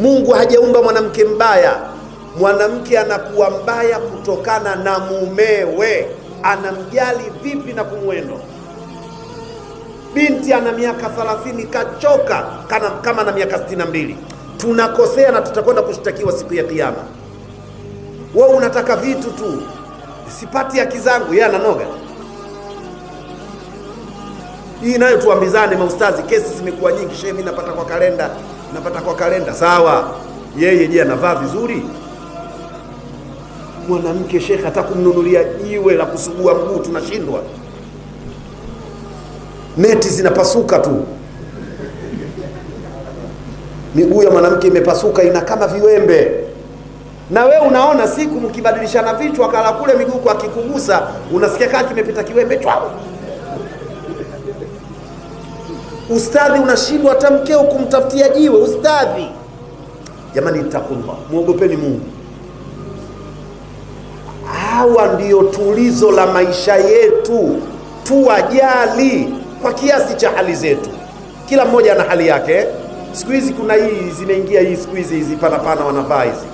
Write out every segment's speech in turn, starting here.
Mungu hajaumba mwanamke mbaya. Mwanamke anakuwa mbaya kutokana na mumewe, anamjali vipi na kumwendo. Binti ana miaka 30 kachoka kama na miaka 62. Tunakosea na tutakwenda kushtakiwa siku ya Kiyama. Wewe unataka vitu tu, sipati haki zangu, yeye ananoga. Hii nayo tuambizane maustazi, kesi zimekuwa nyingi. Shehe, mimi napata kwa kalenda, sawa. Yeye je, anavaa vizuri? Mwanamke shekhe hata kumnunulia jiwe la kusugua mguu tunashindwa. Neti zinapasuka tu, miguu ya mwanamke imepasuka, ina kama viwembe. Na we unaona siku mkibadilishana vichwa, kala kule miguu kwa kikugusa unasikia kama kimepita kiwembe chwao. Ustadhi unashindwa hata mkeo kumtafutia jiwe. Ustadhi, jamani, itakullah, muogopeni Mungu. Hawa ndio tulizo la maisha yetu, tuwajali kwa kiasi cha hali zetu. Kila mmoja ana hali yake. Siku hizi kuna hii zinaingia, hii siku hizi hizi pana wanavaa hizi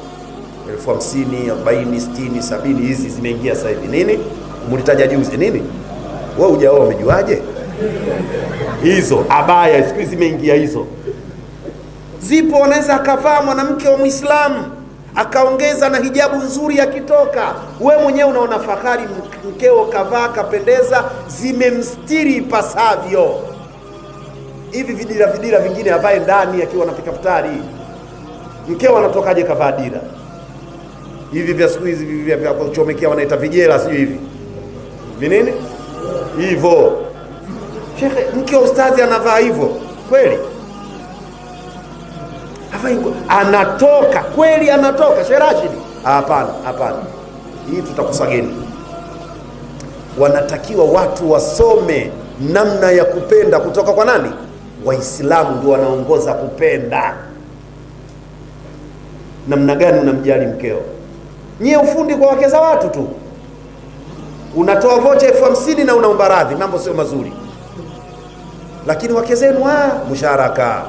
50,000, 40, 60, 70, hizi zimeingia sasa hivi. Nini mlitaja juzi nini? Wewe hujaoa umejuaje? Hizo abaya siku hizi zimeingia hizo. Zipo, unaweza akavaa mwanamke wa Muislamu akaongeza na hijabu nzuri akitoka, we mwenyewe unaona fahari, mkeo kavaa kapendeza, zimemstiri ipasavyo. Hivi vidira vingine avae ndani akiwa anapika futari, mkeo anatokaje kavaa dira? Hivi vya siku hizi vya kuchomekea wanaita vijela, sio hivi vinini hivyo. Shekhe, mke wa ustazi anavaa hivyo kweli? Anatoka kweli? Anatoka Sheikh Rashid? Hapana. Hii tutakusageni. Wanatakiwa watu wasome namna ya kupenda kutoka kwa nani? Waislamu ndio wanaongoza kupenda. Namna gani unamjali mkeo? Nyie ufundi kwa wake za watu tu, unatoa vocha 50,000 na unaomba radhi, mambo sio mazuri. Lakini wake zenu musharaka.